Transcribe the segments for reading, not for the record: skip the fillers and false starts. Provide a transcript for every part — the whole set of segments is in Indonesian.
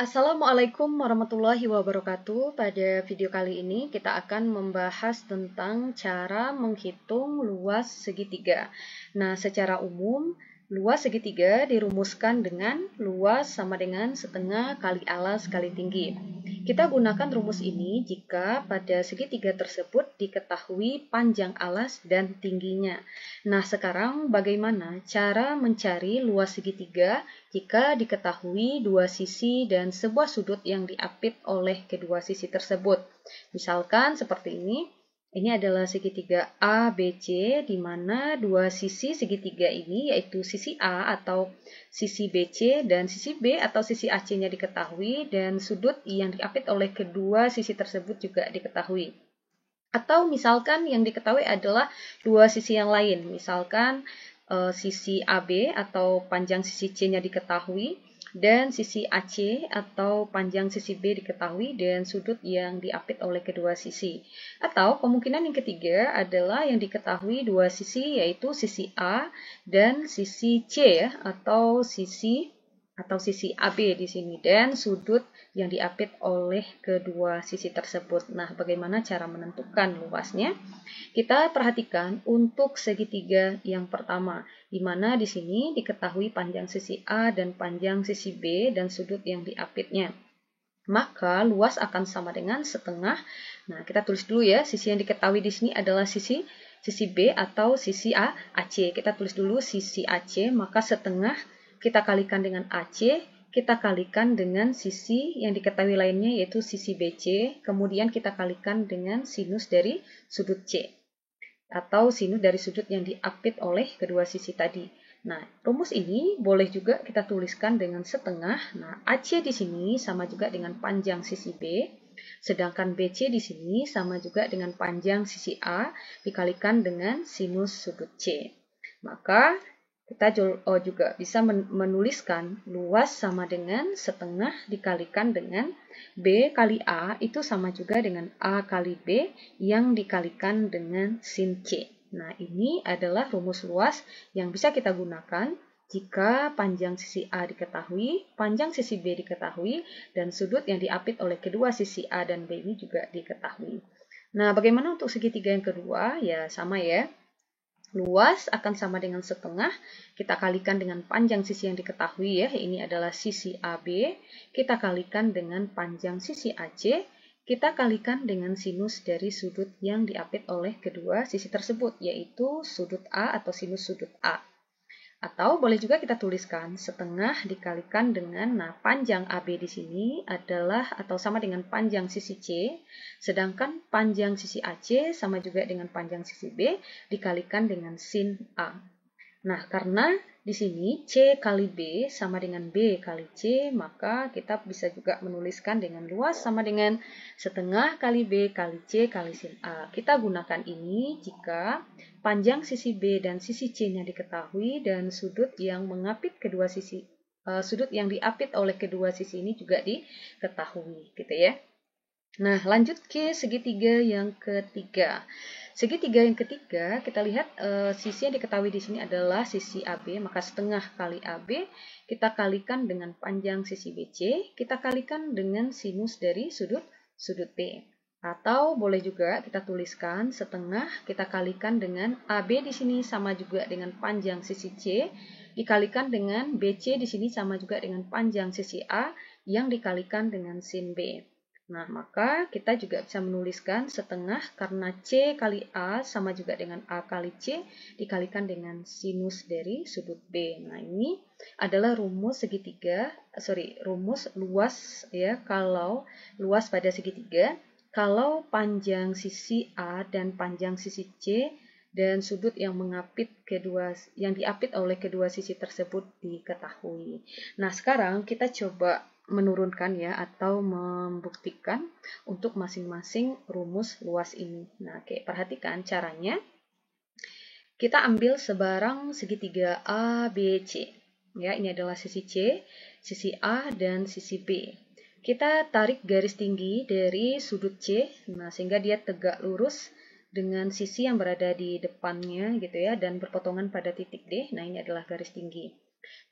Assalamualaikum warahmatullahi wabarakatuh. Pada video kali ini kita akan membahas tentang cara menghitung luas segitiga. Nah, secara umum, luas segitiga dirumuskan dengan luas sama dengan setengah kali alas kali tinggi. Kita gunakan rumus ini jika pada segitiga tersebut diketahui panjang alas dan tingginya. Nah, sekarang bagaimana cara mencari luas segitiga jika diketahui dua sisi dan sebuah sudut yang diapit oleh kedua sisi tersebut? Misalkan seperti ini adalah segitiga ABC, di mana dua sisi segitiga ini yaitu sisi A atau sisi BC dan sisi B atau sisi AC-nya diketahui dan sudut yang diapit oleh kedua sisi tersebut juga diketahui. Atau misalkan yang diketahui adalah dua sisi yang lain, misalkan sisi AB atau panjang sisi C-nya diketahui dan sisi AC atau panjang sisi B diketahui dan sudut yang diapit oleh kedua sisi. Atau kemungkinan yang ketiga adalah yang diketahui dua sisi yaitu sisi A dan sisi C ya, atau sisi AB di sini dan sudut yang diapit oleh kedua sisi tersebut. Nah, bagaimana cara menentukan luasnya? Kita perhatikan untuk segitiga yang pertama, di mana di sini diketahui panjang sisi A dan panjang sisi B dan sudut yang diapitnya. Maka luas akan sama dengan setengah. Nah, kita tulis dulu ya, sisi yang diketahui di sini adalah sisi B atau sisi AC. Kita tulis dulu sisi AC, maka setengah kita kalikan dengan AC, kita kalikan dengan sisi yang diketahui lainnya yaitu sisi BC, kemudian kita kalikan dengan sinus dari sudut C atau sinus dari sudut yang diapit oleh kedua sisi tadi. Nah, rumus ini boleh juga kita tuliskan dengan setengah. Nah, AC di sini sama juga dengan panjang sisi B, sedangkan BC di sini sama juga dengan panjang sisi A dikalikan dengan sinus sudut C. Maka kita juga bisa menuliskan luas sama dengan setengah dikalikan dengan B kali A itu sama juga dengan A kali B yang dikalikan dengan sin C. Nah, ini adalah rumus luas yang bisa kita gunakan jika panjang sisi A diketahui, panjang sisi B diketahui, dan sudut yang diapit oleh kedua sisi A dan B ini juga diketahui. Nah, bagaimana untuk segitiga yang kedua? Ya, sama ya. Luas akan sama dengan setengah, kita kalikan dengan panjang sisi yang diketahui ya, ini adalah sisi AB, kita kalikan dengan panjang sisi AC, kita kalikan dengan sinus dari sudut yang diapit oleh kedua sisi tersebut, yaitu sudut A atau sinus sudut A. Atau boleh juga kita tuliskan setengah dikalikan dengan, nah panjang AB di sini adalah atau sama dengan panjang sisi C, sedangkan panjang sisi AC sama juga dengan panjang sisi B dikalikan dengan sin A. Nah, karena di sini C kali B sama dengan B kali C, maka kita bisa juga menuliskan dengan luas sama dengan setengah kali B kali C kali sin A. Kita gunakan ini jika panjang sisi B dan sisi C-nya diketahui dan sudut yang mengapit kedua sisi, sudut yang diapit oleh kedua sisi ini juga diketahui, gitu ya. Nah, lanjut ke segitiga yang ketiga. Segitiga yang ketiga, kita lihat sisi yang diketahui di sini adalah sisi AB, maka setengah kali AB kita kalikan dengan panjang sisi BC, kita kalikan dengan sinus dari sudut B. Atau boleh juga kita tuliskan setengah kita kalikan dengan AB di sini sama juga dengan panjang sisi C, dikalikan dengan BC di sini sama juga dengan panjang sisi A yang dikalikan dengan sin B. Nah, maka kita juga bisa menuliskan setengah karena C kali A sama juga dengan A kali C dikalikan dengan sinus dari sudut B. Nah, ini adalah rumus rumus luas ya, kalau luas pada segitiga, kalau panjang sisi A dan panjang sisi C dan sudut yang diapit oleh kedua sisi tersebut diketahui. Nah, sekarang kita coba menurunkan ya atau membuktikan untuk masing-masing rumus luas ini. Nah, perhatikan caranya. Kita ambil sebarang segitiga A, B, C. Ya, ini adalah sisi C, sisi A dan sisi B. Kita tarik garis tinggi dari sudut C, nah sehingga dia tegak lurus dengan sisi yang berada di depannya gitu ya dan berpotongan pada titik D. Nah, ini adalah garis tinggi.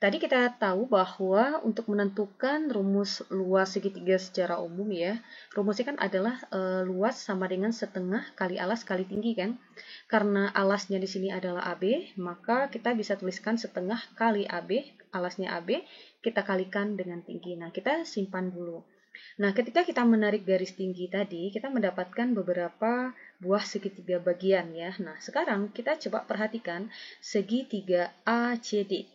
Tadi kita tahu bahwa untuk menentukan rumus luas segitiga secara umum ya, rumusnya kan adalah luas sama dengan setengah kali alas kali tinggi kan. Karena alasnya di sini adalah AB, maka kita bisa tuliskan setengah kali AB, alasnya AB, kita kalikan dengan tinggi. Nah, kita simpan dulu. Nah, ketika kita menarik garis tinggi tadi, kita mendapatkan beberapa buah segitiga bagian ya. Nah, sekarang kita coba perhatikan segitiga ACD.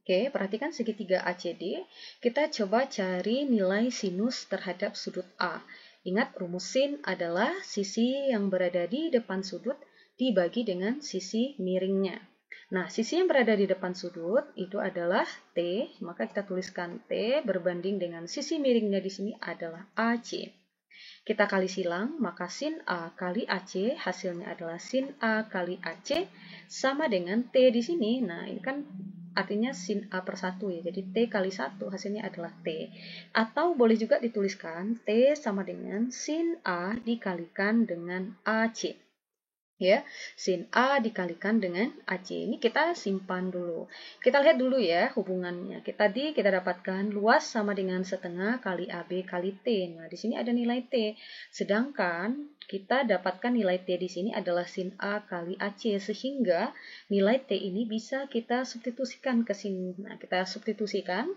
Oke, perhatikan segitiga ACD. Kita coba cari nilai sinus terhadap sudut A. Ingat, rumus sin adalah sisi yang berada di depan sudut dibagi dengan sisi miringnya. Nah, sisi yang berada di depan sudut itu adalah T, maka kita tuliskan T berbanding dengan sisi miringnya di sini adalah AC. Kita kali silang, maka sin A kali AC, hasilnya adalah sin A kali AC sama dengan T di sini. Nah, ini kan artinya sin A per 1 ya, jadi T kali 1 hasilnya adalah T. Atau boleh juga dituliskan T sama dengan sin A dikalikan dengan AC. Ya, sin A dikalikan dengan AC. Ini kita simpan dulu. Kita lihat dulu ya hubungannya. Tadi kita dapatkan luas sama dengan setengah kali AB kali T. Nah, di sini ada nilai T. Sedangkan kita dapatkan nilai T di sini adalah sin A kali AC. Sehingga nilai T ini bisa kita substitusikan ke sini. Nah, kita substitusikan.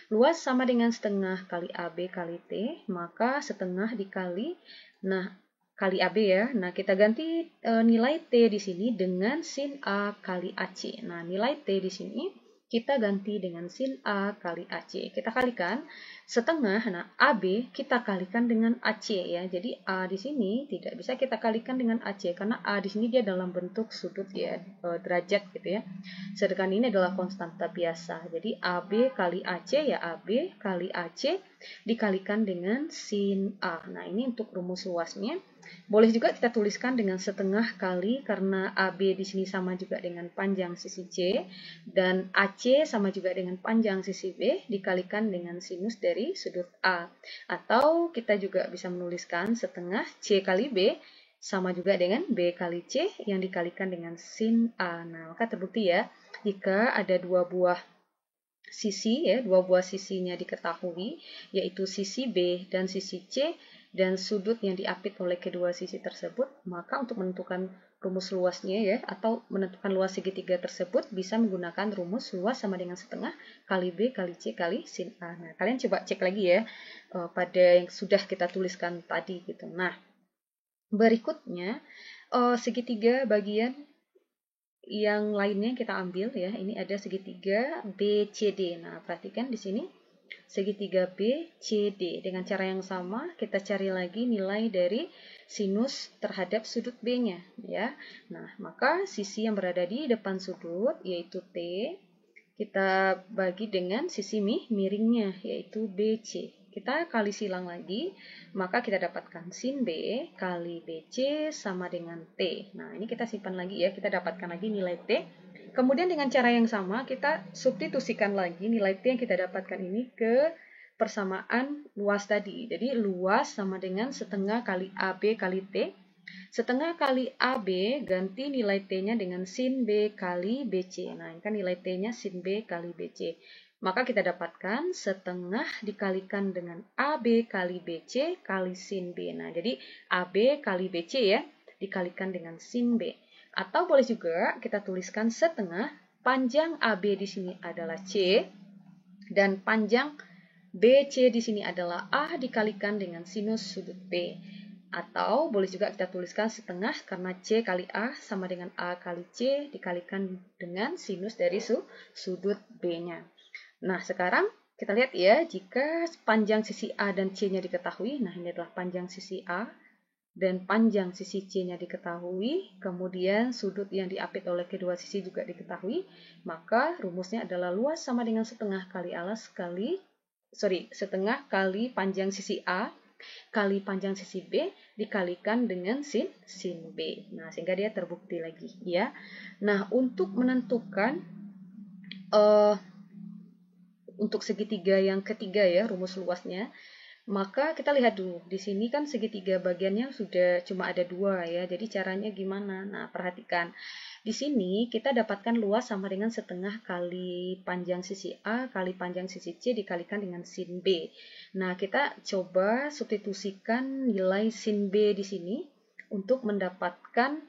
Luas sama dengan setengah kali AB kali T. Maka setengah dikali. Nah, kali AB ya. Nah, kita ganti nilai T di sini dengan sin A kali AC. Nah, nilai T di sini kita ganti dengan sin A kali AC. Kita kalikan setengah, nah AB kita kalikan dengan AC ya. Jadi A di sini tidak bisa kita kalikan dengan AC karena A di sini dia dalam bentuk sudut ya, derajat gitu ya. Sedangkan ini adalah konstanta biasa. Jadi AB kali AC ya AB kali AC dikalikan dengan sin A. Nah, ini untuk rumus luasnya. Boleh juga kita tuliskan dengan setengah kali karena AB di sini sama juga dengan panjang sisi C dan AC sama juga dengan panjang sisi B dikalikan dengan sinus dari sudut A. Atau kita juga bisa menuliskan setengah C kali B sama juga dengan B kali C yang dikalikan dengan sin A. Nah, maka terbukti ya, jika ada dua buah sisi ya, dua buah sisinya diketahui, yaitu sisi B dan sisi C, dan sudut yang diapit oleh kedua sisi tersebut, maka untuk menentukan rumus luasnya ya, atau menentukan luas segitiga tersebut bisa menggunakan rumus luas sama dengan setengah kali B kali C kali sin A. Nah, kalian coba cek lagi ya pada yang sudah kita tuliskan tadi gitu. Nah, berikutnya segitiga bagian yang lainnya kita ambil ya. Ini ada segitiga BCD. Nah, perhatikan di sini segitiga BCD. Dengan cara yang sama, kita cari lagi nilai dari sinus terhadap sudut B-nya ya. Nah, maka sisi yang berada di depan sudut yaitu T kita bagi dengan sisi miringnya yaitu BC. Kita kali silang lagi, maka kita dapatkan sin B kali BC sama dengan T. Nah, ini kita simpan lagi ya, kita dapatkan lagi nilai T. Kemudian dengan cara yang sama, kita substitusikan lagi nilai T yang kita dapatkan ini ke persamaan luas tadi. Jadi, luas sama dengan setengah kali AB kali T. Setengah kali AB ganti nilai T-nya dengan sin B kali BC. Nah, ini kan nilai T-nya sin B kali BC. Maka kita dapatkan setengah dikalikan dengan AB kali BC kali sin B. Nah, jadi AB kali BC ya, dikalikan dengan sin B. Atau boleh juga kita tuliskan setengah, panjang AB di sini adalah C, dan panjang BC di sini adalah A dikalikan dengan sinus sudut B. Atau boleh juga kita tuliskan setengah karena C kali A sama dengan A kali C dikalikan dengan sinus dari sudut B-nya. Nah, sekarang kita lihat ya, jika panjang sisi A dan C-nya diketahui, nah ini adalah panjang sisi A dan panjang sisi C-nya diketahui, kemudian sudut yang diapit oleh kedua sisi juga diketahui, maka rumusnya adalah luas sama dengan setengah kali alas setengah kali panjang sisi A kali panjang sisi B dikalikan dengan sin B. Nah, sehingga dia terbukti lagi ya. Nah, untuk menentukan untuk segitiga yang ketiga ya, rumus luasnya, maka kita lihat dulu. Di sini kan segitiga bagiannya sudah cuma ada dua ya. Jadi caranya gimana? Nah, perhatikan. Di sini kita dapatkan luas sama dengan setengah kali panjang sisi A kali panjang sisi C dikalikan dengan sin B. Nah, kita coba substitusikan nilai sin B di sini untuk mendapatkan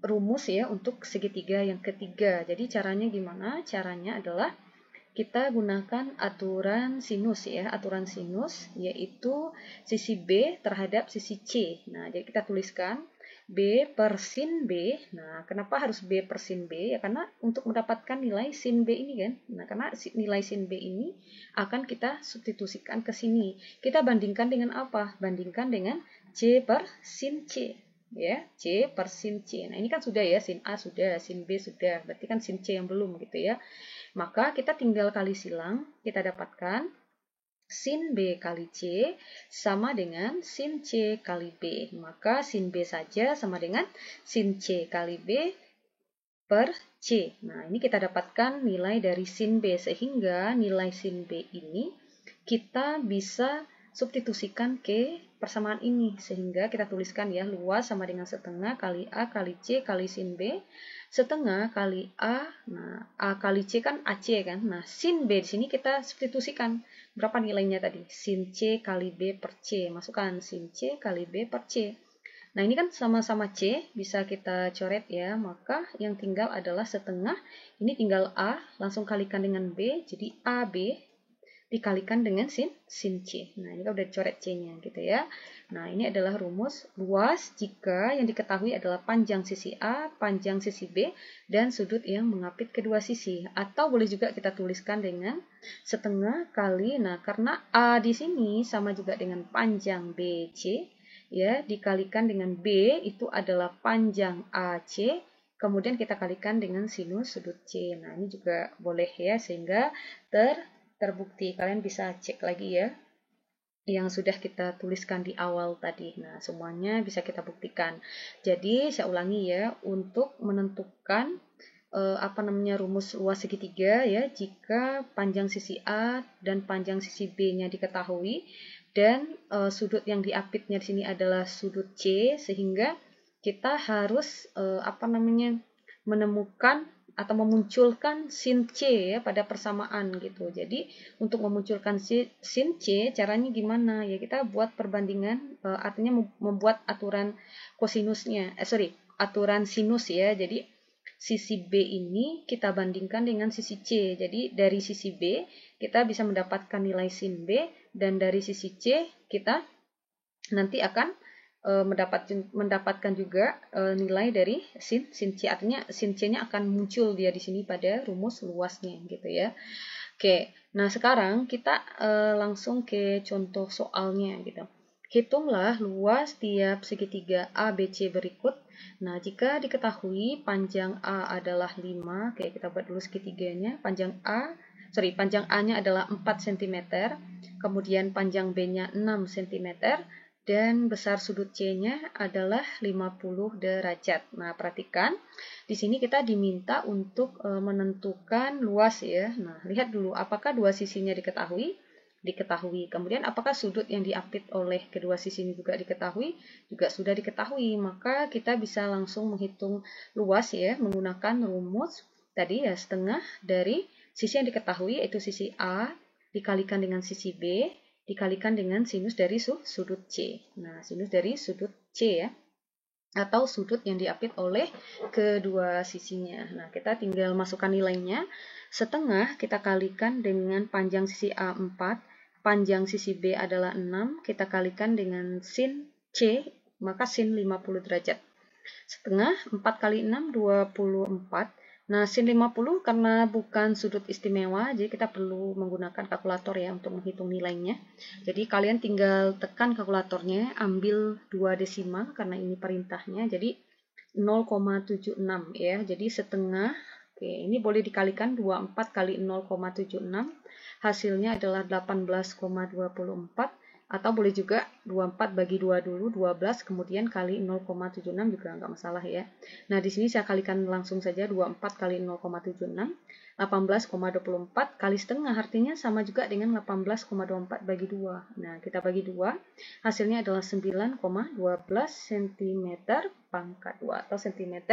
rumus ya untuk segitiga yang ketiga. Jadi caranya gimana? Caranya adalah kita gunakan aturan sinus ya, aturan sinus yaitu sisi B terhadap sisi C. Nah, jadi kita tuliskan B per sin B. Nah, kenapa harus B per sin B? Ya karena untuk mendapatkan nilai sin B ini kan. Nah, karena nilai sin B ini akan kita substitusikan ke sini. Kita bandingkan dengan apa? Bandingkan dengan C per sin C. Ya, C per sin C. Nah, ini kan sudah ya, sin A sudah, sin B sudah. Berarti kan sin C yang belum gitu ya. Maka kita tinggal kali silang, kita dapatkan sin B kali C sama dengan sin C kali B. Maka sin B saja sama dengan sin C kali B per C. Nah, ini kita dapatkan nilai dari sin B, sehingga nilai sin B ini kita bisa substitusikan ke persamaan ini. Sehingga kita tuliskan ya, luas sama dengan setengah kali A kali C kali sin B. Setengah kali A, nah A kali C kan AC kan. Nah, sin B di sini kita substitusikan. Berapa nilainya tadi? Sin C kali B per C. Masukkan sin C kali B per C. Nah, ini kan sama-sama C, bisa kita coret ya. Maka yang tinggal adalah setengah. Ini tinggal A, langsung kalikan dengan B. Jadi AB dikalikan dengan sin C. Nah, ini kan udah dicoret C-nya gitu ya. Nah, ini adalah rumus luas jika yang diketahui adalah panjang sisi A, panjang sisi B, dan sudut yang mengapit kedua sisi. Atau boleh juga kita tuliskan dengan setengah kali, nah karena A di sini sama juga dengan panjang BC, ya, dikalikan dengan B itu adalah panjang AC, kemudian kita kalikan dengan sinus sudut C. Nah, ini juga boleh ya, sehingga terbukti. Kalian bisa cek lagi ya yang sudah kita tuliskan di awal tadi. Nah, semuanya bisa kita buktikan. Jadi, saya ulangi ya, untuk menentukan rumus luas segitiga ya, jika panjang sisi A dan panjang sisi B-nya diketahui dan sudut yang diapitnya di sini adalah sudut C, sehingga kita harus menemukan atau memunculkan sin C ya pada persamaan gitu. Jadi untuk memunculkan sin C caranya gimana? Ya kita buat perbandingan, artinya membuat aturan kosinusnya. Aturan sinus ya. Jadi sisi B ini kita bandingkan dengan sisi C. Jadi dari sisi B kita bisa mendapatkan nilai sin B, dan dari sisi C kita nanti akan mendapatkan juga nilai dari sin C, artinya sin C-nya akan muncul dia di sini pada rumus luasnya gitu ya. Oke, nah sekarang kita langsung ke contoh soalnya gitu. Hitunglah luas tiap segitiga ABC berikut. Nah, jika diketahui panjang A adalah 5, oke kita buat dulu segitiganya. Panjang A-nya adalah 4 cm, kemudian panjang B-nya 6 cm, dan besar sudut C-nya adalah 50 derajat. Nah, perhatikan, di sini kita diminta untuk menentukan luas ya. Nah, lihat dulu apakah dua sisinya diketahui? Diketahui. Kemudian apakah sudut yang diapit oleh kedua sisi ini juga diketahui? Juga sudah diketahui. Maka kita bisa langsung menghitung luas ya menggunakan rumus tadi ya, setengah dari sisi yang diketahui yaitu sisi A dikalikan dengan sisi B dikalikan dengan sinus dari sudut C. Nah, sinus dari sudut C ya, atau sudut yang diapit oleh kedua sisinya. Nah, kita tinggal masukkan nilainya. Setengah kita kalikan dengan panjang sisi A 4, panjang sisi B adalah 6, kita kalikan dengan sin C, maka sin 50 derajat. Setengah 4 kali 6, 24. Nah, sin 50 karena bukan sudut istimewa, jadi kita perlu menggunakan kalkulator ya untuk menghitung nilainya. Jadi kalian tinggal tekan kalkulatornya, ambil 2 desimal karena ini perintahnya, jadi 0,76 ya. Jadi setengah, oke, ini boleh dikalikan 24 kali 0,76, hasilnya adalah 18,24. Atau boleh juga 24 bagi 2 dulu, 12, kemudian kali 0,76 juga nggak masalah ya. Nah, di sini saya kalikan langsung saja 24 kali 0,76. 18,24 kali setengah artinya sama juga dengan 18,24 bagi 2. Nah, kita bagi 2, hasilnya adalah 9,12 cm pangkat 2 atau cm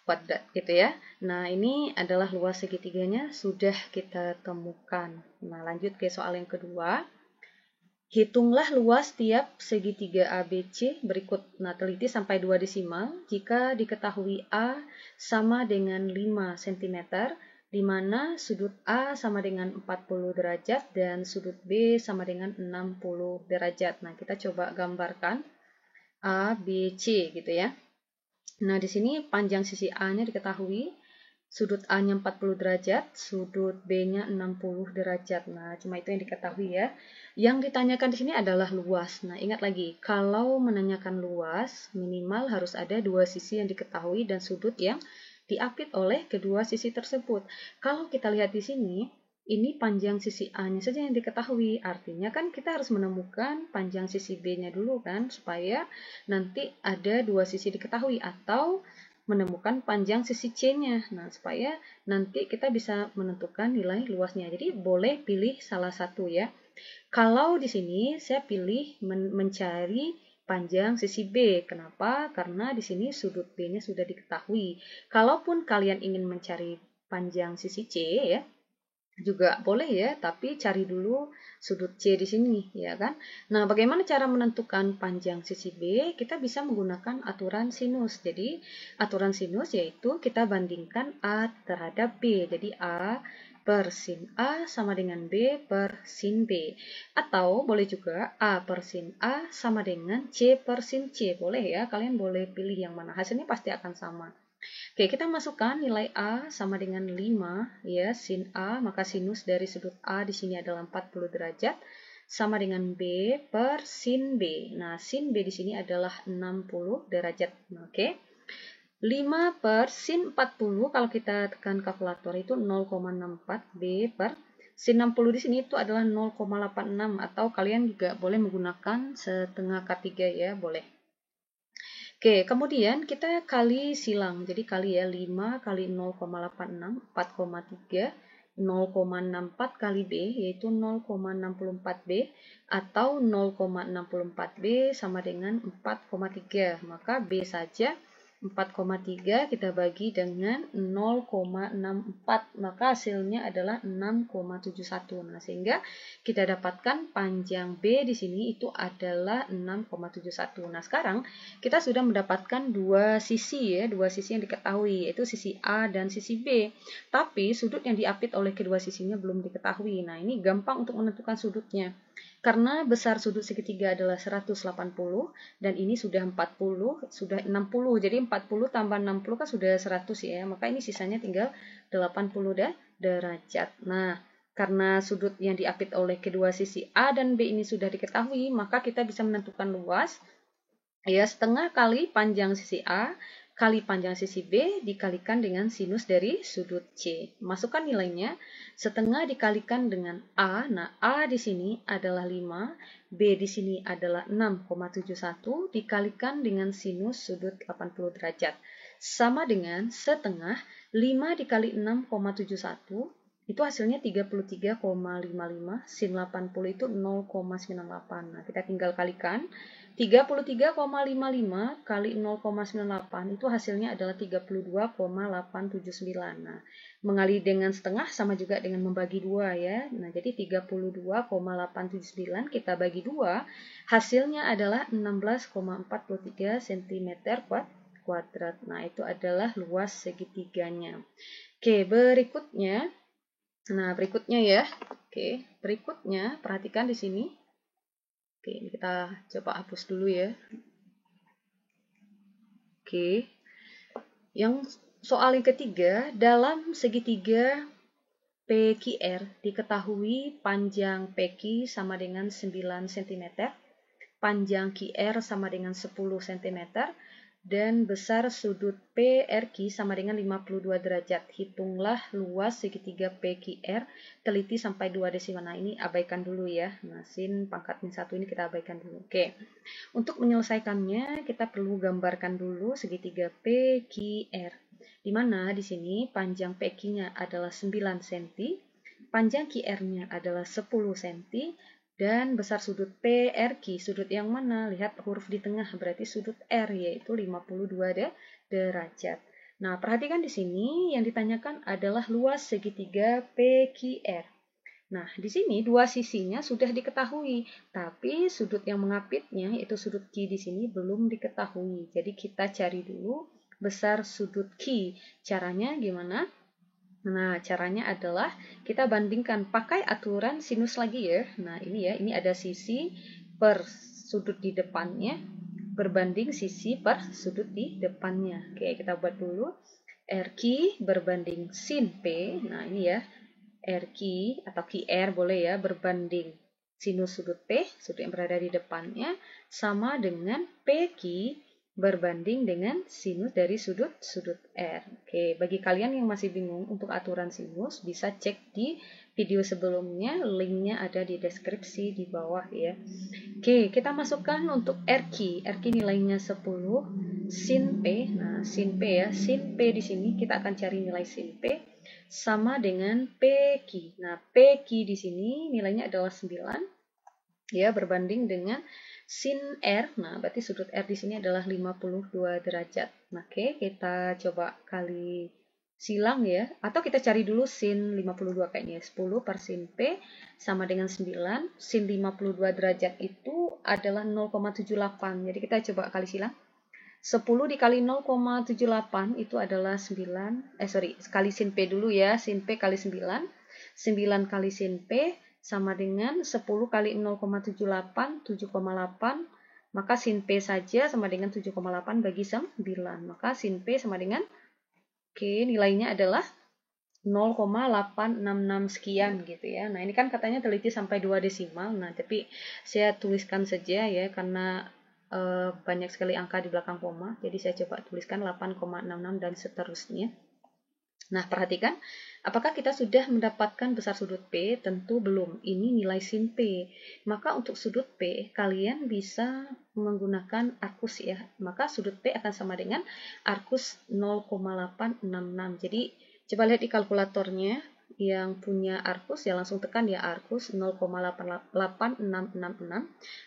kuadrat gitu ya. Nah, ini adalah luas segitiganya sudah kita temukan. Nah, lanjut ke soal yang kedua. Hitunglah luas tiap segitiga ABC berikut. Nah, teliti sampai 2 desimal jika diketahui A sama dengan 5 cm, di mana sudut A sama dengan 40 derajat dan sudut B sama dengan 60 derajat. Nah, kita coba gambarkan A, B, C gitu ya. Nah, di sini panjang sisi A-nya diketahui, sudut A-nya 40 derajat, sudut B-nya 60 derajat. Nah, cuma itu yang diketahui ya. Yang ditanyakan di sini adalah luas. Nah, ingat lagi, kalau menanyakan luas, minimal harus ada dua sisi yang diketahui dan sudut yang diapit oleh kedua sisi tersebut. Kalau kita lihat di sini, ini panjang sisi A-nya saja yang diketahui. Artinya kan kita harus menemukan panjang sisi B-nya dulu kan, supaya nanti ada dua sisi diketahui, atau menemukan panjang sisi C-nya. Nah, supaya nanti kita bisa menentukan nilai luasnya. Jadi, boleh pilih salah satu ya. Kalau di sini saya pilih mencari panjang sisi B. Kenapa? Karena di sini sudut B-nya sudah diketahui. Kalaupun kalian ingin mencari panjang sisi C ya, juga boleh ya, tapi cari dulu sudut C di sini, ya kan? Nah, bagaimana cara menentukan panjang sisi B? Kita bisa menggunakan aturan sinus. Jadi, aturan sinus yaitu kita bandingkan A terhadap B. Jadi, A per sin A sama dengan B per sin B. Atau boleh juga A per sin A sama dengan C per sin C. Boleh ya, kalian boleh pilih yang mana. Hasilnya pasti akan sama. Oke, kita masukkan nilai A sama dengan 5 ya, sin A, maka sinus dari sudut A di sini adalah 40 derajat sama dengan B per sin B. Nah, sin B di sini adalah 60 derajat. Oke. 5 per sin 40 kalau kita tekan kalkulator itu 0,64 B per sin 60 di sini itu adalah 0,86 atau kalian juga boleh menggunakan setengah K3 ya, boleh. Oke, kemudian kita kali silang. Jadi kali ya 5 kali 0,86, 4,3, 0,64 kali B, yaitu 0,64B, atau 0,64B sama dengan 4,3. Maka B saja 4,3 kita bagi dengan 0,64, maka hasilnya adalah 6,71. Nah, sehingga kita dapatkan panjang B di sini itu adalah 6,71. Nah, sekarang kita sudah mendapatkan dua sisi ya, dua sisi yang diketahui, yaitu sisi A dan sisi B. Tapi sudut yang diapit oleh kedua sisinya belum diketahui. Nah, ini gampang untuk menentukan sudutnya. Karena besar sudut segitiga adalah 180 dan ini sudah 40, sudah 60. Jadi 40 tambah 60 kan sudah 100 ya. Maka ini sisanya tinggal 80 derajat. Nah, karena sudut yang diapit oleh kedua sisi A dan B ini sudah diketahui, maka kita bisa menentukan luas ya setengah kali panjang sisi A kali panjang sisi B dikalikan dengan sinus dari sudut C. Masukkan nilainya, setengah dikalikan dengan A. Nah, A di sini adalah 5, B di sini adalah 6,71 dikalikan dengan sinus sudut 80 derajat. Sama dengan setengah 5 dikali 6,71 itu hasilnya 33,55, sin 80 itu 0,98. Nah, kita tinggal kalikan. 33,55 kali 0,98 itu hasilnya adalah 32,879. Nah, mengali dengan setengah sama juga dengan membagi 2 ya. Nah, jadi 32,879 kita bagi 2, hasilnya adalah 16,43 cm kuadrat. Nah, itu adalah luas segitiganya. Oke, berikutnya. Nah, berikutnya ya. Oke, berikutnya perhatikan di sini. Oke, ini kita coba hapus dulu ya. Oke. Yang soal yang ketiga, dalam segitiga PQR diketahui panjang PQ sama dengan 9 cm, panjang QR sama dengan 10 cm, dan besar sudut PRQ sama dengan 52 derajat. Hitunglah luas segitiga PQR, teliti sampai 2 desimal. Nah, ini abaikan dulu ya. Nah, sin pangkat min 1 ini kita abaikan dulu. Oke. Untuk menyelesaikannya, kita perlu gambarkan dulu segitiga PQR. Di mana di sini panjang PQ-nya adalah 9 cm, panjang QR-nya adalah 10 cm, dan besar sudut PRQ, sudut yang mana? Lihat huruf di tengah, berarti sudut R, yaitu 52 derajat. Nah, perhatikan di sini yang ditanyakan adalah luas segitiga PQR. Nah, di sini dua sisinya sudah diketahui, tapi sudut yang mengapitnya, yaitu sudut Q di sini, belum diketahui. Jadi kita cari dulu besar sudut Q. Caranya gimana? Nah, caranya adalah kita bandingkan pakai aturan sinus lagi ya. Nah, ini ya, ini ada sisi per sudut di depannya berbanding sisi per sudut di depannya. Oke, kita buat dulu. RQ berbanding sin P. Nah, ini ya. RQ atau QR boleh ya, berbanding sinus sudut P, sudut yang berada di depannya, sama dengan PQ berbanding dengan sinus dari sudut R. Oke, bagi kalian yang masih bingung untuk aturan sinus, bisa cek di video sebelumnya, linknya ada di deskripsi di bawah ya. Oke, kita masukkan untuk RQ. RQ nilainya 10 sin P. Nah, sin P ya, sin P di sini kita akan cari nilai sin P sama dengan PQ. Nah, PQ di sini nilainya adalah 9 ya, berbanding dengan sin R. Nah, berarti sudut R di sini adalah 52 derajat. Nah, oke, kita coba kali silang ya, atau kita cari dulu sin 52 kayaknya. 10 per sin P sama dengan 9. Sin 52 derajat itu adalah 0,78. Jadi kita coba kali silang. 10 dikali 0,78 itu adalah 9. Kali sin P dulu ya. Sin P kali 9. 9 kali sin P sama dengan 10 kali 0,78, 7,8. Maka sin P saja sama dengan 7,8 bagi 9. Maka sin P sama dengan, nilainya adalah 0,866 sekian gitu ya. Nah, ini kan katanya teliti sampai 2 desimal. Nah, tapi saya tuliskan saja ya, karena banyak sekali angka di belakang koma. Jadi saya coba tuliskan 8,66 dan seterusnya. Nah, perhatikan, apakah kita sudah mendapatkan besar sudut P? Tentu belum. Ini nilai sin P. Maka untuk sudut P, kalian bisa menggunakan arkus ya. Maka sudut P akan sama dengan arkus 0,866. Jadi, coba lihat di kalkulatornya. Yang punya arkus ya langsung tekan ya arkus 0,866.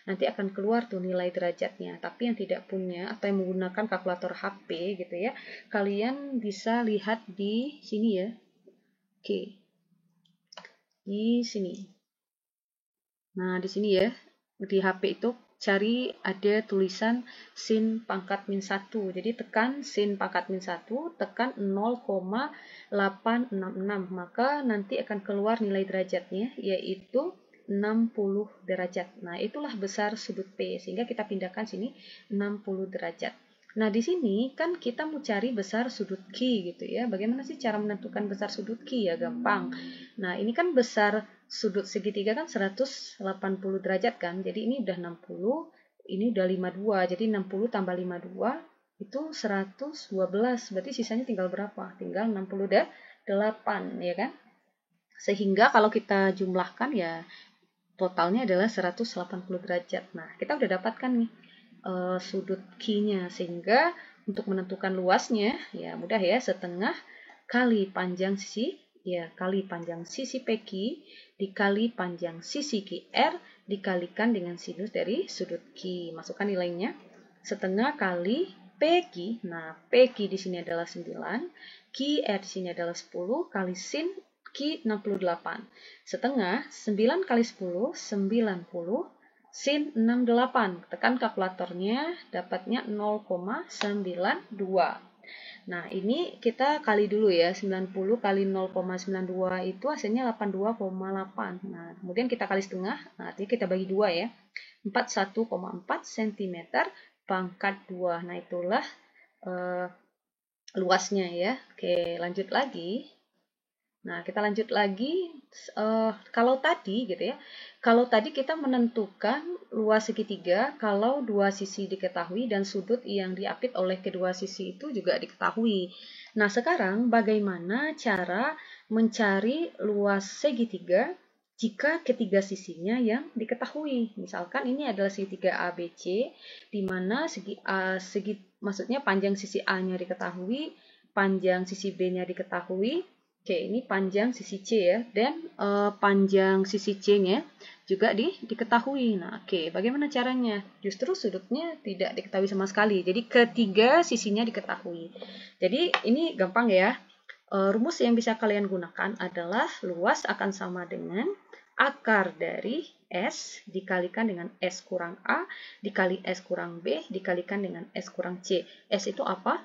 Nanti akan keluar tuh nilai derajatnya. Tapi yang tidak punya atau yang menggunakan kalkulator HP gitu ya, kalian bisa lihat di sini ya. Oke. Di sini. Nah, di sini ya. Di HP itu cari ada tulisan sin pangkat min 1. Jadi tekan sin pangkat min 1, tekan 0,866. Maka nanti akan keluar nilai derajatnya, yaitu 60 derajat. Nah, itulah besar sudut P. Sehingga kita pindahkan sini 60 derajat. Nah, di sini kan kita mau cari besar sudut Q gitu ya. Bagaimana sih cara menentukan besar sudut Q ya? Gampang. Nah, ini kan besar sudut segitiga kan 180 derajat kan. Jadi ini udah 60, ini udah 52. Jadi 60 tambah 52 itu 112. Berarti sisanya tinggal berapa? Tinggal 68 ya kan. Sehingga kalau kita jumlahkan ya totalnya adalah 180 derajat. Nah, kita udah dapatkan nih sudut Q-nya, sehingga untuk menentukan luasnya ya mudah ya, setengah kali panjang sisi ya kali panjang sisi PQ dikali panjang sisi QR dikalikan dengan sinus dari sudut Q. Masukkan nilainya, setengah kali PQ. Nah, PQ di sini adalah 9, QR di sini adalah 10 kali sin Q 68. Setengah 9 kali 10 90 sin 68, tekan kalkulatornya, dapatnya 0,92. Nah, ini kita kali dulu ya, 90 kali 0,92 itu hasilnya 82,8. Nah, kemudian kita kali setengah, nah artinya kita bagi 2 ya, 41,4 cm pangkat 2. Nah, itulah luasnya ya. Oke, lanjut lagi. Nah, kita lanjut lagi. Kalau tadi gitu ya, kalau tadi kita menentukan luas segitiga kalau dua sisi diketahui dan sudut yang diapit oleh kedua sisi itu juga diketahui. Nah, sekarang bagaimana cara mencari luas segitiga jika ketiga sisinya yang diketahui? Misalkan ini adalah segitiga ABC, di mana maksudnya panjang sisi A-nya diketahui, panjang sisi B-nya diketahui. Oke, ini panjang sisi C ya, dan panjang sisi C-nya juga diketahui. Nah, oke, bagaimana caranya? Justru sudutnya tidak diketahui sama sekali. Jadi ketiga sisinya diketahui. Jadi ini gampang ya. Rumus yang bisa kalian gunakan adalah luas akan sama dengan akar dari S dikalikan dengan S kurang A dikali S kurang B dikalikan dengan S kurang C. S itu apa?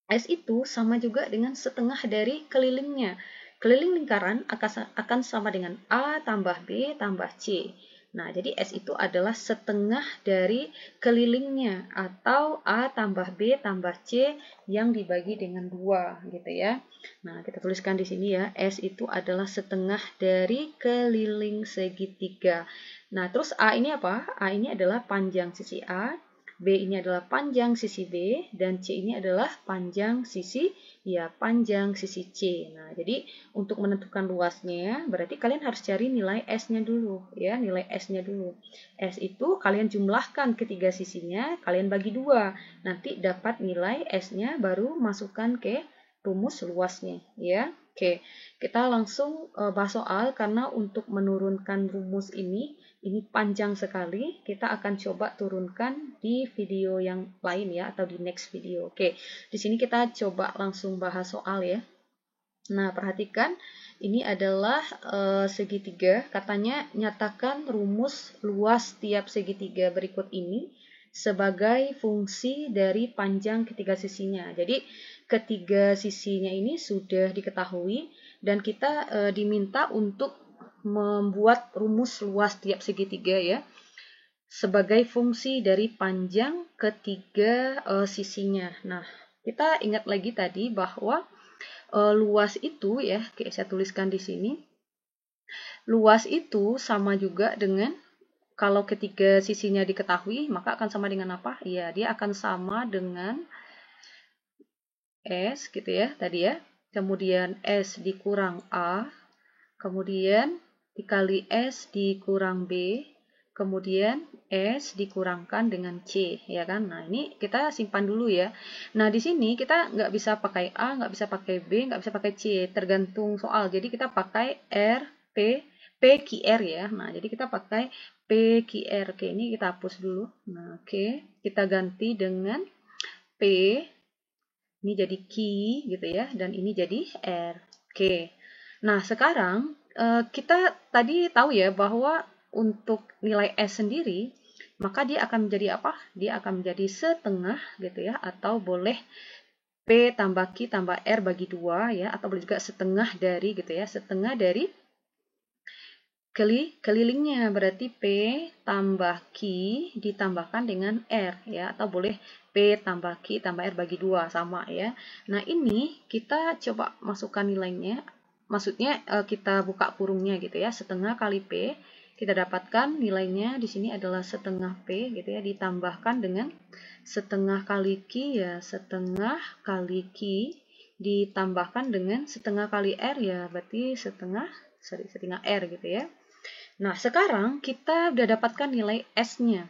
S itu sama juga dengan setengah dari kelilingnya. Keliling lingkaran akan sama dengan A tambah B tambah C. Nah, jadi S itu adalah setengah dari kelilingnya atau A tambah B tambah C yang dibagi dengan 2 gitu ya. Nah, kita tuliskan di sini ya, S itu adalah setengah dari keliling segitiga. Nah, terus A ini apa? A ini adalah panjang sisi A, B ini adalah panjang sisi B, dan C ini adalah panjang sisi C. Nah, jadi untuk menentukan luasnya, berarti kalian harus cari nilai S-nya dulu, ya, nilai S-nya dulu. S itu kalian jumlahkan ketiga sisinya, kalian bagi 2. Nanti dapat nilai S-nya, baru masukkan ke rumus luasnya, ya. Oke, kita langsung bahas soal, karena untuk menurunkan rumus ini panjang sekali. Kita akan coba turunkan di video yang lain ya, atau di next video. Oke, di sini kita coba langsung bahas soal ya. Nah, perhatikan ini adalah segitiga. Katanya nyatakan rumus luas tiap segitiga berikut ini sebagai fungsi dari panjang ketiga sisinya. Jadi ketiga sisinya ini sudah diketahui dan kita diminta untuk membuat rumus luas tiap segitiga ya sebagai fungsi dari panjang ketiga sisinya. Nah, kita ingat lagi tadi bahwa luas itu ya, oke, saya tuliskan di sini. Luas itu sama juga dengan kalau ketiga sisinya diketahui, maka akan sama dengan apa? Iya, dia akan sama dengan S gitu ya, tadi ya. Kemudian S dikurang A, kemudian dikali S dikurang B, kemudian S dikurangkan dengan C, ya kan? Nah, ini kita simpan dulu ya. Nah, di sini kita nggak bisa pakai A, nggak bisa pakai B, nggak bisa pakai C, tergantung soal. Jadi kita pakai R, P, PQR ya. Nah, jadi kita pakai PQR. Oke, ini kita hapus dulu. Nah, oke, kita ganti dengan P, ini jadi Q gitu ya, dan ini jadi R. Oke, nah sekarang kita tadi tahu ya bahwa untuk nilai S sendiri, maka dia akan menjadi apa? Dia akan menjadi setengah gitu ya, atau boleh P tambah Q tambah R bagi 2 ya, atau boleh juga setengah dari gitu ya, setengah dari kelilingnya, berarti P tambah Q ditambahkan dengan R ya, atau boleh P tambah Q tambah R bagi 2 sama ya. Nah, ini kita coba masukkan nilainya. Maksudnya kita buka kurungnya gitu ya, setengah kali P, kita dapatkan nilainya di sini adalah setengah P gitu ya, ditambahkan dengan setengah kali Q ya, setengah kali Q ditambahkan dengan setengah kali R ya, berarti setengah R gitu ya. Nah, sekarang kita udah dapatkan nilai S-nya.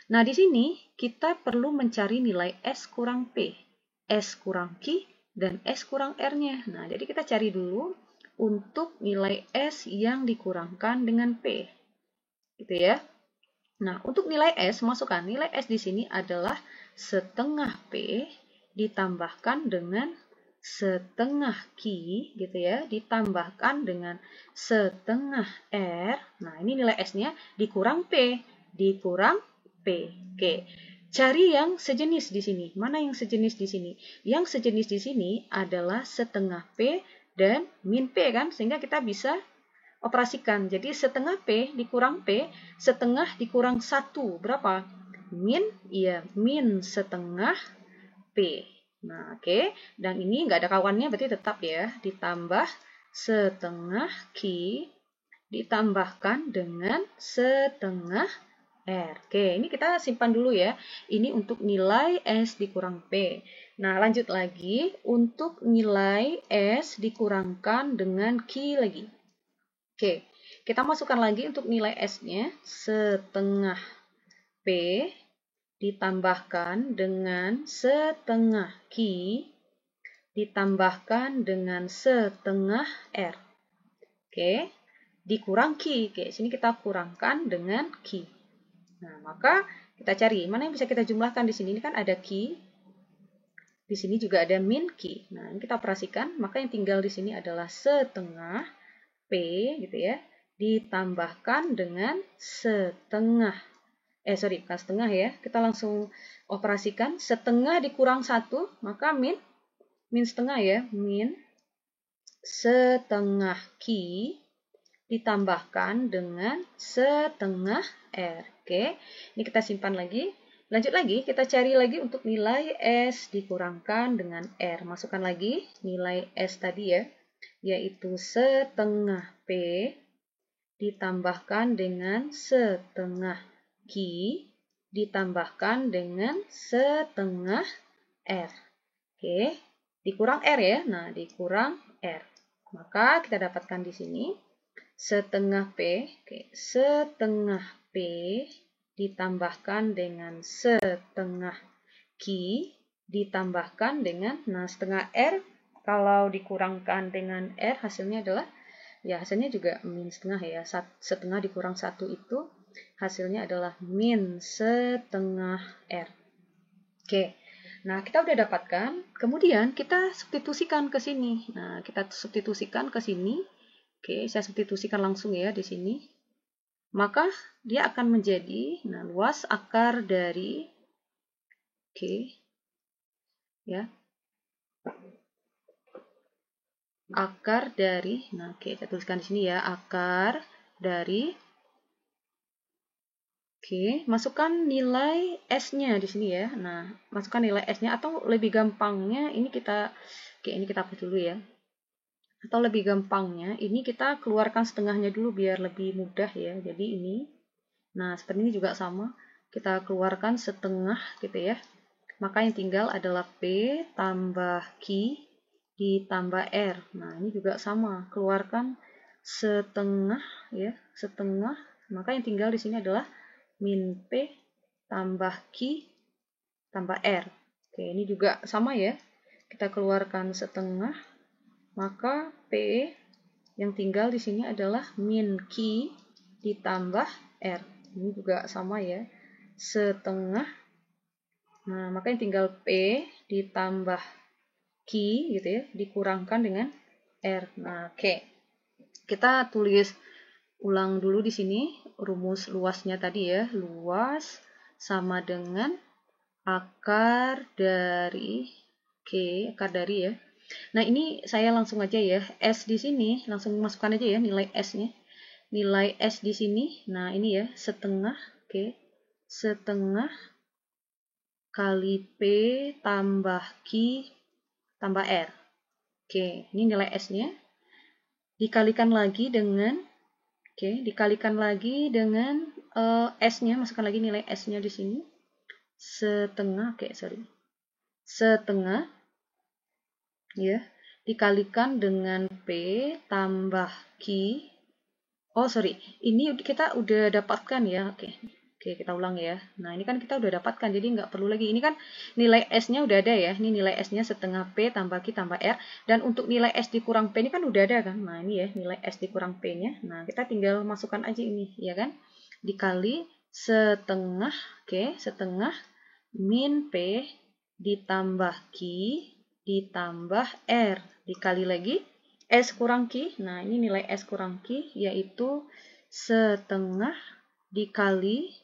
Nah, di sini kita perlu mencari nilai S kurang P, S kurang Q, dan S kurang R-nya. Nah, jadi kita cari dulu untuk nilai S yang dikurangkan dengan P. Gitu ya. Nah, untuk nilai S, masukkan nilai S di sini adalah setengah P ditambahkan dengan setengah Q gitu ya, ditambahkan dengan setengah R. Nah, ini nilai S-nya dikurang P, dikurang P. Oke. Cari yang sejenis di sini. Mana yang sejenis di sini? Yang sejenis di sini adalah setengah P dan min P kan, sehingga kita bisa operasikan. Jadi setengah P dikurang P, setengah dikurang 1. Berapa? Min, iya, min setengah P. Nah, oke. Dan ini nggak ada kawannya, berarti tetap ya. Ditambah setengah Q, ditambahkan dengan setengah R. Oke, ini kita simpan dulu ya. Ini untuk nilai S dikurang P. Nah, lanjut lagi. Untuk nilai S dikurangkan dengan Q lagi. Oke, kita masukkan lagi untuk nilai S-nya. Setengah P ditambahkan dengan setengah Q ditambahkan dengan setengah R. Oke, dikurang Q. Oke, sini kita kurangkan dengan Q. Nah, maka kita cari mana yang bisa kita jumlahkan di sini. Ini kan ada Q. Di sini juga ada min Q. Nah, ini kita operasikan, maka yang tinggal di sini adalah setengah P gitu ya, ditambahkan dengan setengah. Bukan setengah ya. Kita langsung operasikan. Setengah dikurang 1, maka min setengah ya. Min setengah Q ditambahkan dengan setengah R. Oke, ini kita simpan lagi. Lanjut lagi, kita cari lagi untuk nilai S dikurangkan dengan R. Masukkan lagi nilai S tadi ya, yaitu setengah P ditambahkan dengan setengah Q ditambahkan dengan setengah R. Oke, dikurang R ya. Nah, dikurang R. Maka kita dapatkan di sini setengah P, setengah P ditambahkan dengan setengah Q ditambahkan dengan, nah setengah R kalau dikurangkan dengan R hasilnya adalah, ya hasilnya juga min setengah ya, setengah dikurang 1 itu hasilnya adalah min setengah R. Oke, nah kita udah dapatkan, kemudian kita substitusikan ke sini. Nah, kita substitusikan ke sini. Oke, saya substitusikan langsung ya di sini. Maka dia akan menjadi, nah, luas akar dari, oke, ya, akar dari, nah oke, saya tuliskan di sini ya, akar dari, oke, masukkan nilai S-nya di sini ya. Nah, masukkan nilai S-nya, atau lebih gampangnya ini kita, oke, ini kita hapus dulu ya. Atau lebih gampangnya, ini kita keluarkan setengahnya dulu biar lebih mudah ya. Jadi ini, nah seperti ini juga sama. Kita keluarkan setengah gitu ya. Maka yang tinggal adalah P tambah Q ditambah R. Nah ini juga sama. Keluarkan setengah ya, setengah. Maka yang tinggal di sini adalah min P tambah Q tambah R. Oke, ini juga sama ya. Kita keluarkan setengah. Maka P yang tinggal di sini adalah min Q ditambah R. Ini juga sama ya. Setengah. Nah, maka yang tinggal P ditambah Q gitu ya, dikurangkan dengan R. Nah, oke. Kita tulis ulang dulu di sini rumus luasnya tadi ya. Luas sama dengan akar dari, oke, akar dari ya. Nah, ini saya langsung aja ya, S di sini, langsung masukkan aja ya nilai S-nya. Nilai S di sini, nah ini ya, setengah, oke, setengah kali P tambah Q tambah R. Oke, ini nilai S-nya. Dikalikan lagi dengan, oke, dikalikan lagi dengan S-nya, masukkan lagi nilai S-nya di sini. Setengah, oke, sorry. Setengah, ya, dikalikan dengan P tambah Q. Oh, sorry. Ini kita udah dapatkan ya. Oke, kita ulang ya. Nah, ini kan kita udah dapatkan, jadi nggak perlu lagi. Ini kan nilai S-nya udah ada ya. Ini nilai S-nya setengah P tambah Q tambah R. Dan untuk nilai S dikurang P ini kan udah ada kan. Nah, ini ya nilai S dikurang P-nya. Nah, kita tinggal masukkan aja ini, ya kan. Dikali setengah, oke, setengah min P ditambah Q ditambah R, dikali lagi S kurang Q. Nah, ini nilai S kurang Q, yaitu setengah dikali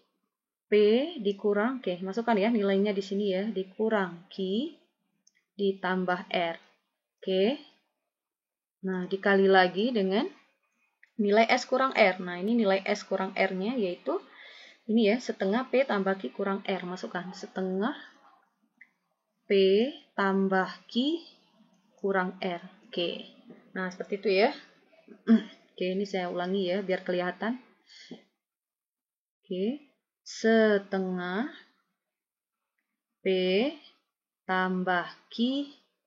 P dikurang, oke, masukkan ya nilainya di sini ya, dikurang Q ditambah R. Oke. Nah, dikali lagi dengan nilai S kurang R. Nah, ini nilai S kurang R-nya yaitu ini ya, setengah P tambah Q kurang R. Masukkan setengah P tambah Q kurang R. Oke. Nah, seperti itu ya. Oke, ini saya ulangi ya biar kelihatan. Oke. Setengah P tambah Q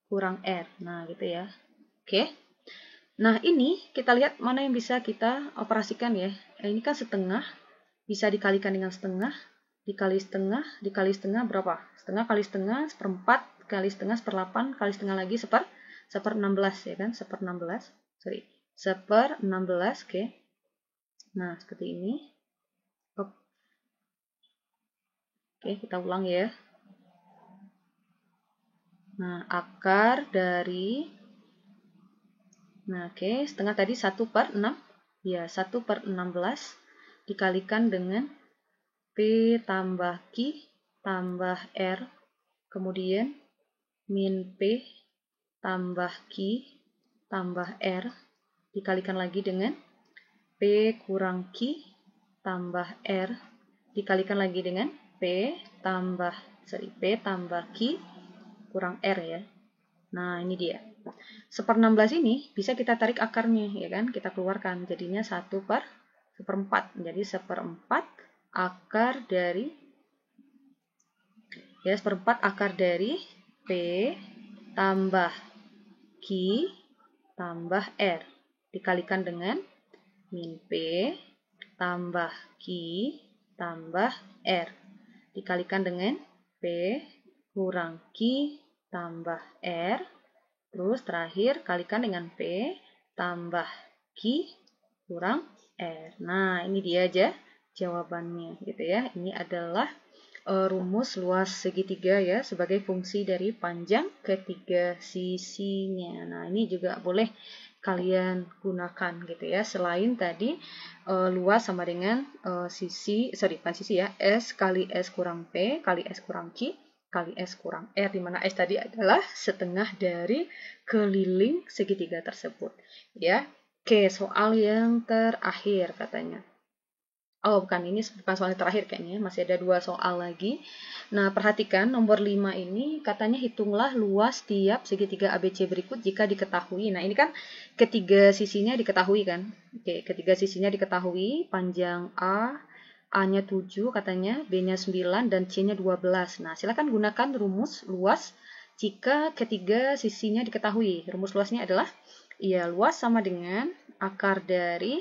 kurang R. Nah, gitu ya. Oke. Nah, ini kita lihat mana yang bisa kita operasikan ya. Ini kan setengah, bisa dikalikan dengan setengah, dikali setengah berapa? Setengah kali setengah, seperempat kali setengah 1/8 kali setengah lagi 1/16 ya kan, 1/16, sorry, 1/16, oke. Nah, seperti ini. Oke, kita ulang ya. Nah, akar dari, nah oke, setengah tadi 1/6, ya 1/16 dikalikan dengan P tambah Q tambah R, kemudian min P tambah Q tambah R, dikalikan lagi dengan P kurang Q tambah R, dikalikan lagi dengan P tambah Q kurang R ya. Nah, ini dia. 1/16 ini bisa kita tarik akarnya, ya kan? Kita keluarkan, jadinya 1/4. Jadi 1/4 akar dari, ya 1/4 akar dari P tambah Q tambah R. Dikalikan dengan min P tambah Q tambah R. Dikalikan dengan P kurang Q tambah R, terus terakhir kalikan dengan P tambah Q kurang R. Nah, ini dia aja jawabannya gitu ya. Ini adalah rumus luas segitiga ya, sebagai fungsi dari panjang ketiga sisinya. Nah, ini juga boleh kalian gunakan gitu ya. Selain tadi luas sama dengan bukan sisi ya, S kali S kurang P kali S kurang Q kali S kurang R, di mana S tadi adalah setengah dari keliling segitiga tersebut. Ya, oke, soal yang terakhir katanya. Oh, bukan, ini bukan soal yang terakhir kayaknya, masih ada 2 soal lagi. Nah, perhatikan nomor 5 ini katanya hitunglah luas tiap segitiga ABC berikut jika diketahui. Nah, ini kan ketiga sisinya diketahui kan? Oke, ketiga sisinya diketahui, panjang A-nya 7 katanya, B-nya 9, dan C-nya 12. Nah, silakan gunakan rumus luas jika ketiga sisinya diketahui. Rumus luasnya adalah, ya, luas sama dengan akar dari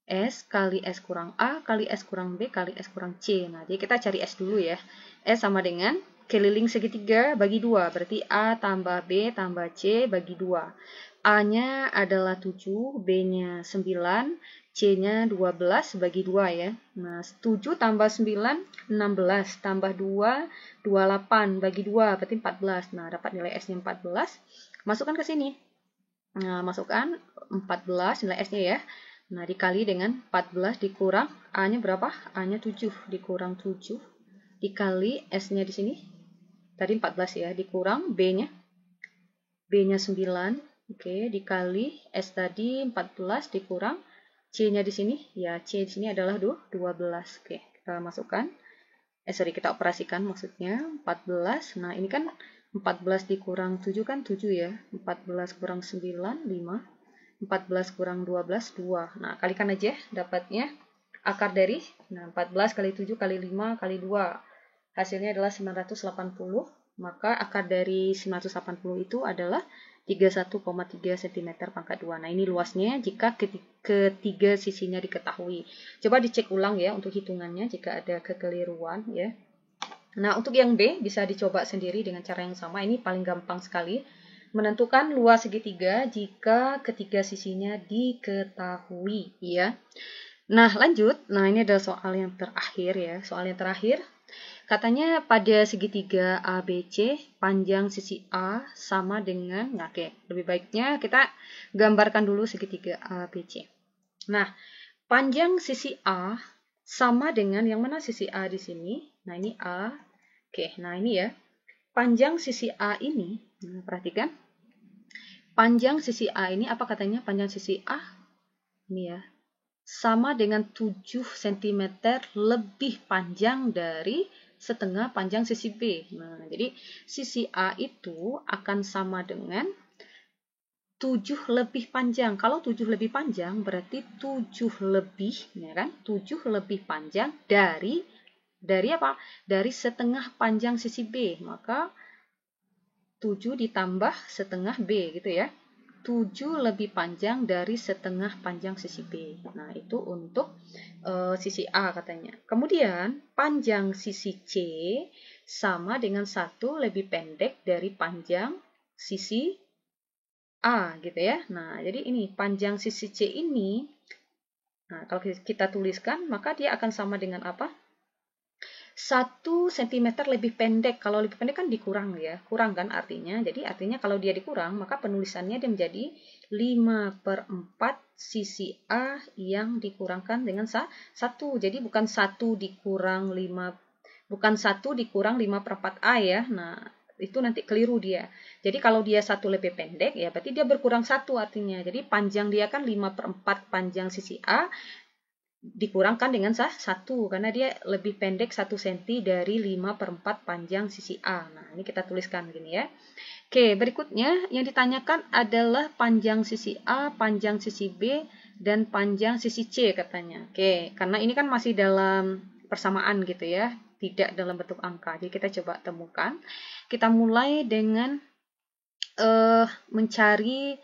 S kali S kurang A kali S kurang B kali S kurang C. Nah, jadi kita cari S dulu ya. S sama dengan keliling segitiga bagi 2. Berarti A tambah B tambah C bagi 2. A-nya adalah 7, B-nya 9, C-nya 12 bagi 2 ya. Nah, 7 tambah 9, 16. Tambah 2, 28 bagi 2, berarti 14. Nah, dapat nilai S-nya 14. Masukkan ke sini. Nah, masukkan 14 nilai S-nya ya. Nah, dikali dengan 14 dikurang A-nya berapa? A-nya 7 dikurang 7 dikali S-nya di sini. Tadi 14 ya, dikurang B-nya. B-nya 9. Oke, dikali S tadi 14 dikurang C-nya di sini. Ya, C di sini adalah 12. Oke, kita masukkan. Kita operasikan maksudnya 14. Nah, ini kan 14 dikurang 7 kan 7 ya. 14 kurang 9, 5. 14 kurang 12, 2. Nah, kalikan aja dapatnya akar dari, nah 14 kali 7 kali 5 kali 2. Hasilnya adalah 980. Maka akar dari 980 itu adalah 31,3 cm pangkat 2. Nah, ini luasnya jika ketiga sisinya diketahui. Coba dicek ulang ya untuk hitungannya jika ada kekeliruan ya. Nah, untuk yang B bisa dicoba sendiri dengan cara yang sama. Ini paling gampang sekali. Menentukan luas segitiga jika ketiga sisinya diketahui ya. Nah, lanjut. Nah, ini adalah soal yang terakhir ya. Soal yang terakhir katanya pada segitiga ABC panjang sisi A sama dengan, nah oke, lebih baiknya kita gambarkan dulu segitiga ABC. Nah, panjang sisi A sama dengan yang mana sisi A di sini? Nah, ini A. Oke, nah ini ya. Panjang sisi A ini, nah, perhatikan. Panjang sisi A ini apa katanya? Panjang sisi A ini ya. Sama dengan 7 cm lebih panjang dari setengah panjang sisi B. Nah, jadi sisi A itu akan sama dengan 7 lebih panjang. Kalau 7 lebih panjang berarti 7 lebih, ya kan? 7 lebih panjang dari apa? Dari setengah panjang sisi B. Maka 7 ditambah setengah B gitu ya. 7 lebih panjang dari setengah panjang sisi B. Nah, itu untuk sisi A katanya. Kemudian, panjang sisi C sama dengan 1 lebih pendek dari panjang sisi A gitu ya. Nah, jadi ini panjang sisi C ini, nah kalau kita tuliskan maka dia akan sama dengan apa? 1 cm lebih pendek. Kalau lebih pendek kan dikurang ya. Kurang kan artinya. Jadi artinya kalau dia dikurang, maka penulisannya dia menjadi 5/4 sisi A yang dikurangkan dengan 1. Jadi bukan 1 dikurang 5, bukan 1 dikurang 5/4 A ya. Nah, itu nanti keliru dia. Jadi kalau dia 1 lebih pendek, ya berarti dia berkurang 1 artinya. Jadi panjang dia kan 5/4 panjang sisi A, dikurangkan dengan 1 karena dia lebih pendek 1 cm dari 5/4 panjang sisi A. Nah, ini kita tuliskan gini ya. Oke, berikutnya yang ditanyakan adalah panjang sisi A, panjang sisi B, dan panjang sisi C katanya. Oke, karena ini kan masih dalam persamaan gitu ya, tidak dalam bentuk angka. Jadi kita coba temukan. Kita mulai dengan mencari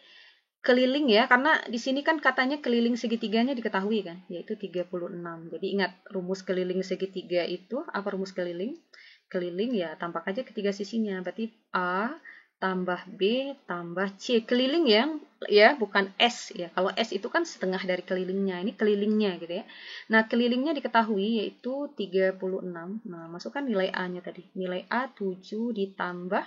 keliling ya, karena di sini kan katanya keliling segitiganya diketahui kan, yaitu 36. Jadi ingat rumus keliling segitiga itu, apa rumus keliling? Keliling ya tambah aja ketiga sisinya, berarti A tambah B tambah C. Keliling yang ya bukan S ya. Kalau S itu kan setengah dari kelilingnya, ini kelilingnya gitu ya. Nah, kelilingnya diketahui yaitu 36. Nah, masukkan nilai A-nya tadi. Nilai A 7 ditambah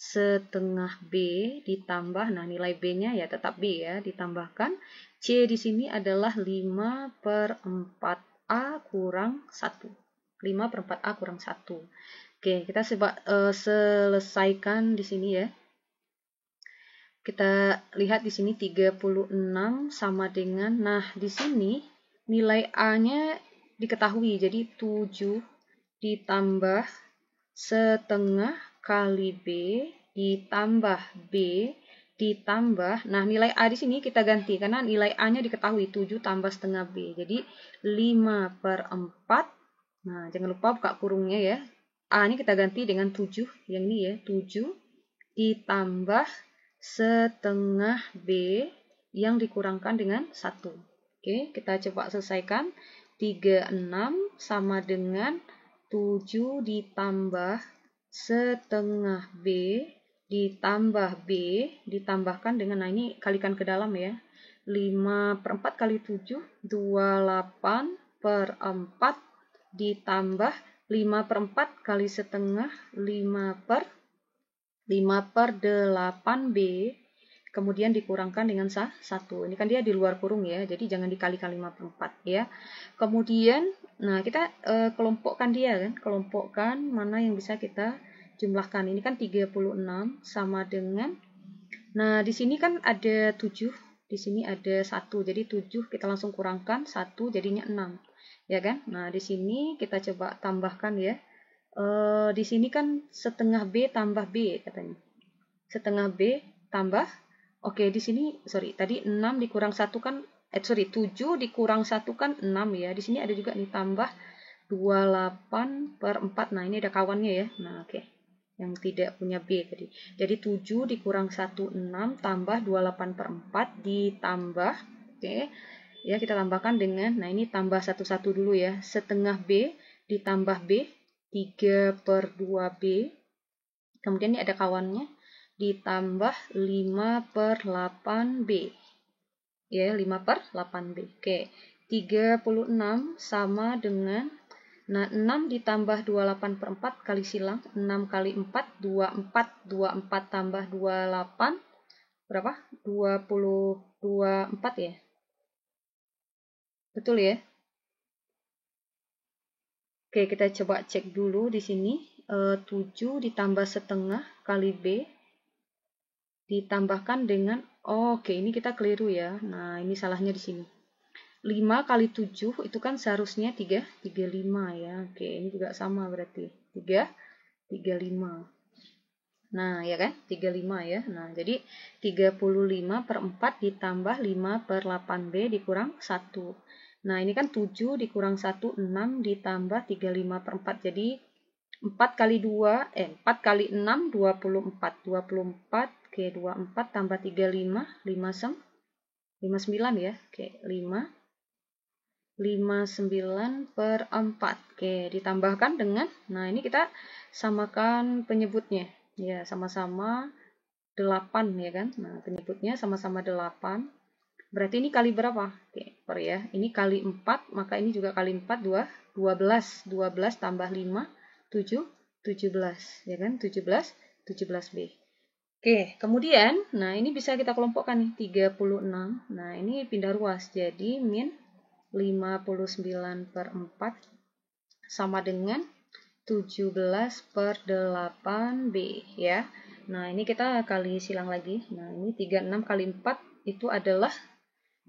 setengah B ditambah, nah nilai B-nya ya tetap B ya, ditambahkan C di sini adalah 5/4 A kurang 1. 5/4 A kurang 1. Oke, kita coba selesaikan di sini ya. Kita lihat di sini 36 sama dengan, nah di sini nilai A-nya diketahui, jadi 7 ditambah setengah kali B ditambah B ditambah, nah nilai A di sini kita ganti karena nilai A-nya diketahui 7 tambah setengah B, jadi 5/4. Nah, jangan lupa buka kurungnya ya. A-nya kita ganti dengan 7, yang ini ya, 7 ditambah setengah B yang dikurangkan dengan 1. Oke, kita coba selesaikan. 36 sama dengan 7 ditambah setengah B ditambah B ditambahkan dengan, nah ini kalikan ke dalam ya. 5/4 kali 7, 28/4 ditambah 5/4 kali setengah, 5/8B, kemudian dikurangkan dengan 1. Ini kan dia di luar kurung ya, jadi jangan dikalikan 5/4 ya. Kemudian, nah kita kelompokkan dia kan, kelompokkan mana yang bisa kita jumlahkan. Ini kan 36 sama dengan, nah di sini kan ada 7, di sini ada 1, jadi 7 kita langsung kurangkan 1 jadinya 6. Ya kan? Nah, di sini kita coba tambahkan ya. Di sini kan setengah B tambah B katanya. Setengah B tambah, oke di sini, sorry, tadi 6 dikurang 1 kan, 7 dikurang 1 kan 6 ya. Di sini ada juga nih tambah 28/4. Nah, ini ada kawannya ya. Nah, oke. Yang tidak punya B tadi. Jadi 7 dikurang 1, 6, tambah 28/4 ditambah, oke. Ya, kita tambahkan dengan, nah ini tambah satu-satu dulu ya. Setengah B ditambah B, 3/2B. Kemudian ini ada kawannya, ditambah 5/8B. Ya, 5/8B. Oke, 36 sama dengan, nah 6 ditambah 28/4 kali silang, 6 kali 4, 24. 24 tambah 28, berapa? 24 ya? Betul ya? Oke, kita coba cek dulu di sini. 7 ditambah setengah kali B ditambahkan dengan, oke ini kita keliru ya. Nah, ini salahnya di sini. 5 kali 7 itu kan seharusnya 35 ya. Oke, ini juga sama berarti. 35. Nah, ya kan? 35 ya. Nah, jadi 35/4 ditambah 5/8B dikurang 1. Nah, ini kan 7 dikurang 1, 6 ditambah 35/4. Jadi 4 kali 2, 4 kali 6, 24. 24, oke, 24 tambah 35, 59 ya. Oke, 5. 59/4. Oke, ditambahkan dengan, nah ini kita samakan penyebutnya. Ya, sama-sama 8 ya kan. Nah, penyebutnya sama-sama 8. Berarti ini kali berapa? Oke, ya. Ini kali 4, maka ini juga kali 4, 12. 12 tambah 5, 7, 17. Ya kan? 17, 17B. Oke, kemudian, nah ini bisa kita kelompokkan nih, 36. Nah, ini pindah ruas, jadi min 59/4 sama dengan 17/8B ya. Nah, ini kita kali silang lagi. Nah, ini 36 kali 4 itu adalah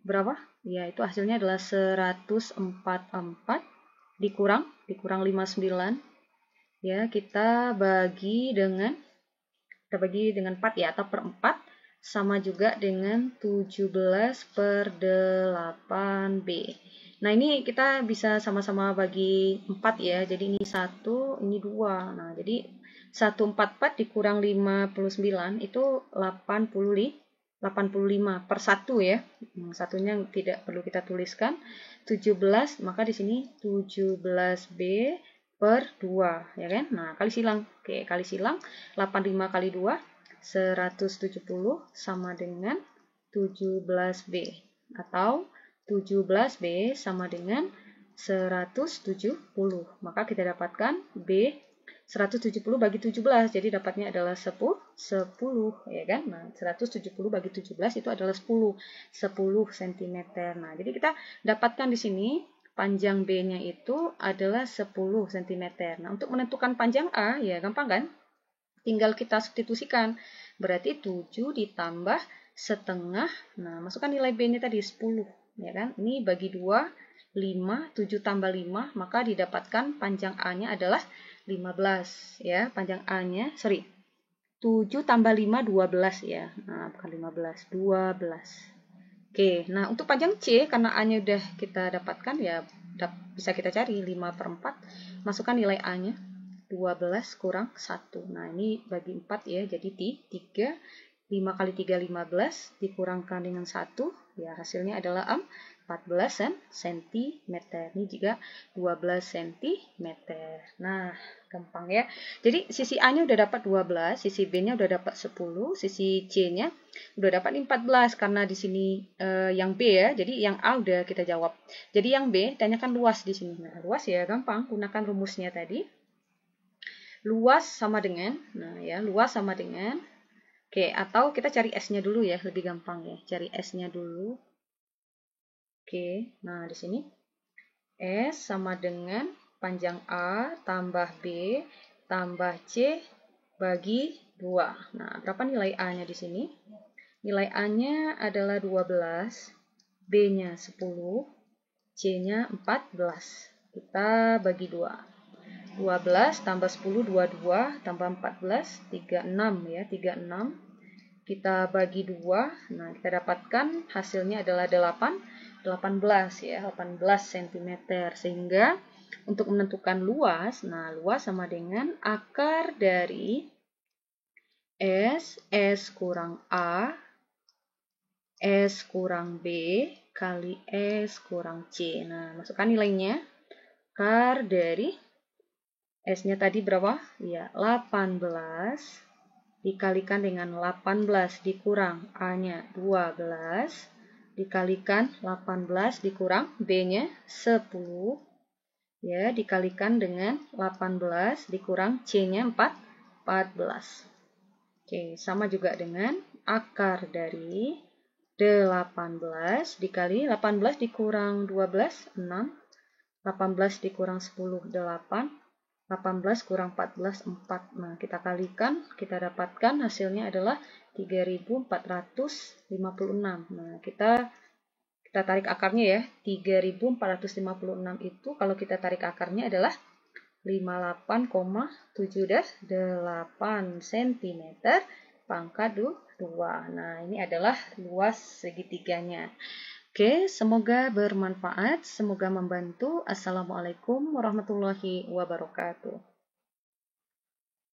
berapa? Ya, itu hasilnya adalah 144 dikurang 59. Ya, kita bagi dengan 4 ya, atau per 4 sama juga dengan 17/8B. Nah, ini kita bisa sama-sama bagi 4 ya. Jadi ini 1, ini 2. Nah, jadi 144 dikurang 59 itu 85 per 1 ya. Satunya tidak perlu kita tuliskan. 17, maka di sini 17B per 2 ya kan. Nah, kali silang. Oke, kali silang 85 kali 2 170 sama dengan 17B atau 17B sama dengan 170. Maka kita dapatkan B 170 bagi 17, jadi dapatnya adalah 10 ya kan. Nah, 170 bagi 17 itu adalah 10 cm. Nah, jadi kita dapatkan di sini panjang B-nya itu adalah 10 cm. Nah, untuk menentukan panjang A, ya gampang kan? Tinggal kita substitusikan. Berarti 7 ditambah setengah. Nah, masukkan nilai B-nya tadi 10. Ya kan? Ini bagi 2, 5. 7 tambah 5, maka didapatkan panjang A-nya adalah 15. Ya, panjang A-nya, 7 tambah 5, 12 ya. Nah, bukan 15, 12. Oke, nah untuk panjang C, karena A-nya udah kita dapatkan, ya bisa kita cari 5/4. Masukkan nilai A-nya, 12 kurang 1. Nah, ini bagi 4 ya, jadi 3. 5 kali 3, 15. Dikurangkan dengan 1, ya hasilnya adalah 14 cm. Ini juga 12 cm. Nah, gampang ya. Jadi sisi A-nya udah dapat 12, sisi B-nya udah dapat 10, sisi C-nya udah dapat 14 karena di sini yang B ya. Jadi yang A udah kita jawab. Jadi yang B tanyakan luas di sini. Nah, luas ya gampang, gunakan rumusnya tadi. Luas sama dengan, nah ya, luas sama dengan, oke, atau kita cari S-nya dulu ya, lebih gampang ya. Cari S-nya dulu. Oke, nah di sini S sama dengan panjang A tambah B tambah C bagi 2. Nah, berapa nilai A-nya di sini? Nilai A-nya adalah 12, B-nya 10, C-nya 14. Kita bagi 2. 12 tambah 10, 22, tambah 14, 36 ya, 36. Kita bagi 2, nah kita dapatkan hasilnya adalah 18 ya, 18 cm. Sehingga untuk menentukan luas, nah luas sama dengan akar dari S kurang A, S kurang B, kali S kurang C. Nah, masukkan nilainya. Akar dari S-nya tadi berapa? Ya, 18. Dikalikan dengan 18 dikurang A-nya 12, dikalikan 18 dikurang B-nya 10, ya, dikalikan dengan 18 dikurang C-nya 14. Oke, sama juga dengan akar dari 18 dikali 18 dikurang 12, 6, 18 dikurang 10, 8, 18 kurang 14, 4. Nah, kita kalikan, kita dapatkan hasilnya adalah 3456. Nah, kita tarik akarnya ya. 3456 itu kalau kita tarik akarnya adalah 58,78 cm pangkat 2. Nah, ini adalah luas segitiganya. Oke, semoga bermanfaat, semoga membantu. Assalamualaikum warahmatullahi wabarakatuh.